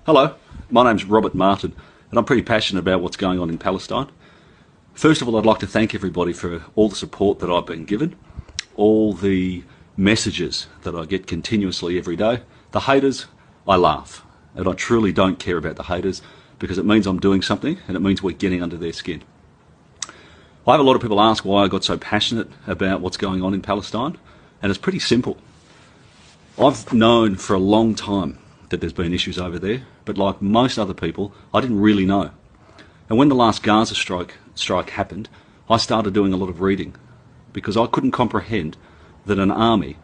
Hello, my name's Robert Martin, and I'm pretty passionate about what's going on in Palestine. First of all, I'd like to thank everybody for all the support that I've been given, all the messages that I get continuously every day. The haters, I laugh, and I truly don't care about the haters because it means I'm doing something and it means we're getting under their skin. I have a lot of people ask why I got so passionate about what's going on in Palestine, and it's pretty simple. I've known for a long time that there's been issues over there, but like most other people, I didn't really know. And when the last Gaza strike happened, I started doing a lot of reading because I couldn't comprehend that an army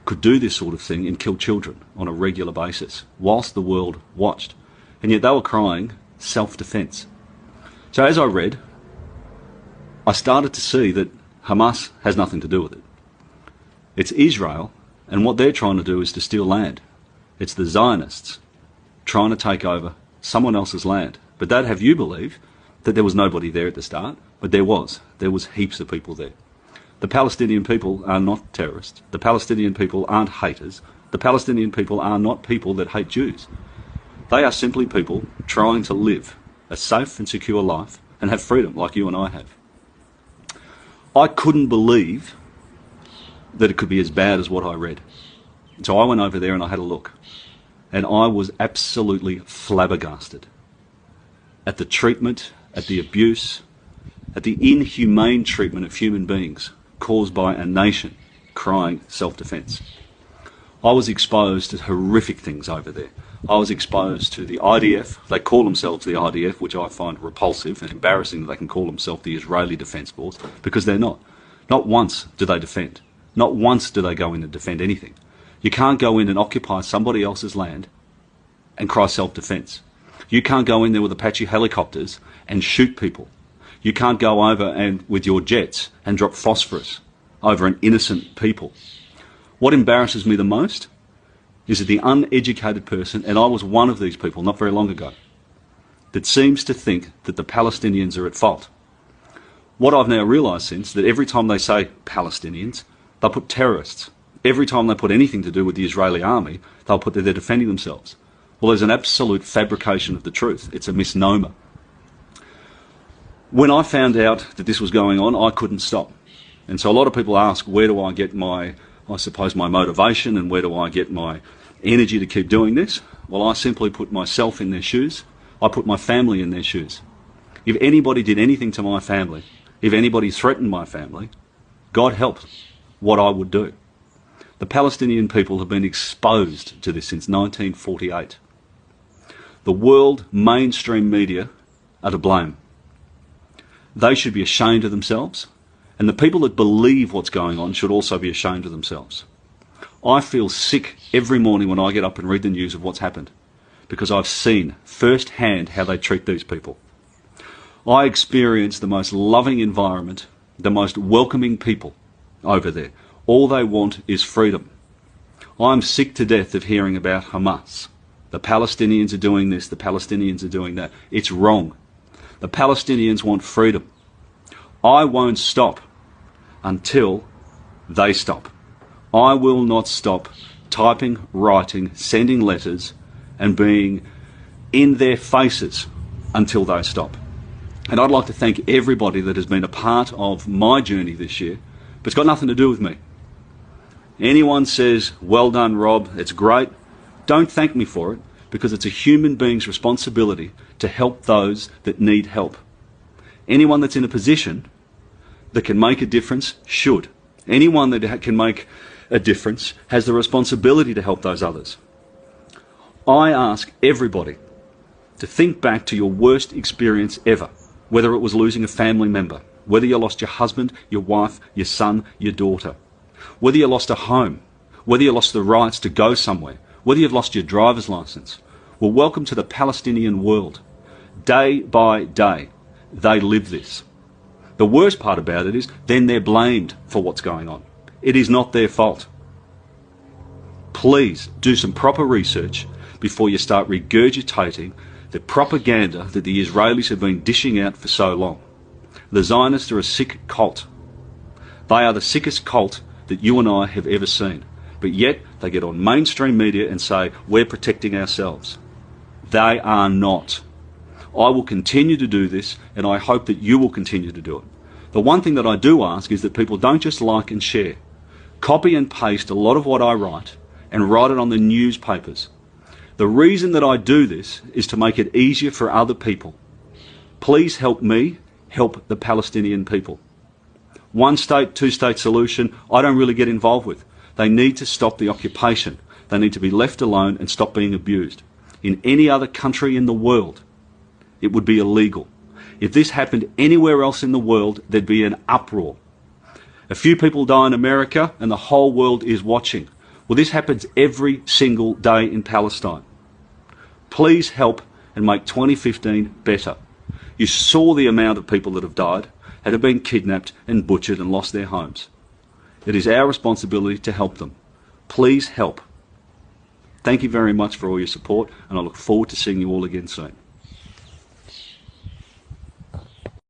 could do this sort of thing and kill children on a regular basis whilst the world watched. And yet they were crying self-defense. So as I read, I started to see that Hamas has nothing to do with it. It's Israel, and what they're trying to do is to steal land. It's the Zionists trying to take over someone else's land. But they'd have you believe that there was nobody there at the start, but there was. There was heaps of people there. The Palestinian people are not terrorists. The Palestinian people aren't haters. The Palestinian people are not people that hate Jews. They are simply people trying to live a safe and secure life and have freedom like you and I have. I couldn't believe that it could be as bad as what I read. So I went over there and I had a look. And I was absolutely flabbergasted at the treatment, at the abuse, at the inhumane treatment of human beings caused by a nation crying self-defense. I was exposed to horrific things over there. I was exposed to the IDF. They call themselves the IDF, which I find repulsive and embarrassing that they can call themselves the Israeli Defence Force, because they're not. Not once do they defend. Not once do they go in and defend anything. You can't go in and occupy somebody else's land and cry self-defense. You can't go in there with Apache helicopters and shoot people. You can't go over and with your jets and drop phosphorus over an innocent people. What embarrasses me the most is that the uneducated person, and I was one of these people not very long ago, that seems to think that the Palestinians are at fault. What I've now realised since, that every time they say Palestinians, they'll put terrorists. Every time they put anything to do with the Israeli army, they'll put that they're defending themselves. Well, there's an absolute fabrication of the truth. It's a misnomer. When I found out that this was going on, I couldn't stop. And so a lot of people ask, where do I get my motivation and where do I get my energy to keep doing this? Well, I simply put myself in their shoes. I put my family in their shoes. If anybody did anything to my family, if anybody threatened my family, God help what I would do. The Palestinian people have been exposed to this since 1948. The world mainstream media are to blame. They should be ashamed of themselves, and the people that believe what's going on should also be ashamed of themselves. I feel sick every morning when I get up and read the news of what's happened, because I've seen firsthand how they treat these people. I experience the most loving environment, the most welcoming people over there. All they want is freedom. I'm sick to death of hearing about Hamas. The Palestinians are doing this, the Palestinians are doing that. It's wrong. The Palestinians want freedom. I won't stop until they stop. I will not stop typing, writing, sending letters and being in their faces until they stop. And I'd like to thank everybody that has been a part of my journey this year, but it's got nothing to do with me. Anyone says, well done, Rob, it's great, don't thank me for it, because it's a human being's responsibility to help those that need help. Anyone that's in a position that can make a difference should. Anyone that can make a difference has the responsibility to help those others. I ask everybody to think back to your worst experience ever, whether it was losing a family member, whether you lost your husband, your wife, your son, your daughter, whether you lost a home, whether you lost the rights to go somewhere, whether you've lost your driver's license. Well, welcome to the Palestinian world. Day by day, they live this. The worst part about it is then they're blamed for what's going on. It is not their fault. Please do some proper research before you start regurgitating the propaganda that the Israelis have been dishing out for so long. The Zionists are a sick cult. They are the sickest cult that you and I have ever seen. But yet they get on mainstream media and say, we're protecting ourselves. They are not. I will continue to do this, and I hope that you will continue to do it. The one thing that I do ask is that people don't just like and share. Copy and paste a lot of what I write and write it on the newspapers. The reason that I do this is to make it easier for other people. Please help me help the Palestinian people. One state, two state solution, I don't really get involved with. They need to stop the occupation. They need to be left alone and stop being abused. In any other country in the world, it would be illegal. If this happened anywhere else in the world, there'd be an uproar. A few people die in America and the whole world is watching. Well, this happens every single day in Palestine. Please help and make 2015 better. You saw the amount of people that have died, that have been kidnapped and butchered and lost their homes. It is our responsibility to help them. Please help. Thank you very much for all your support, and I look forward to seeing you all again soon.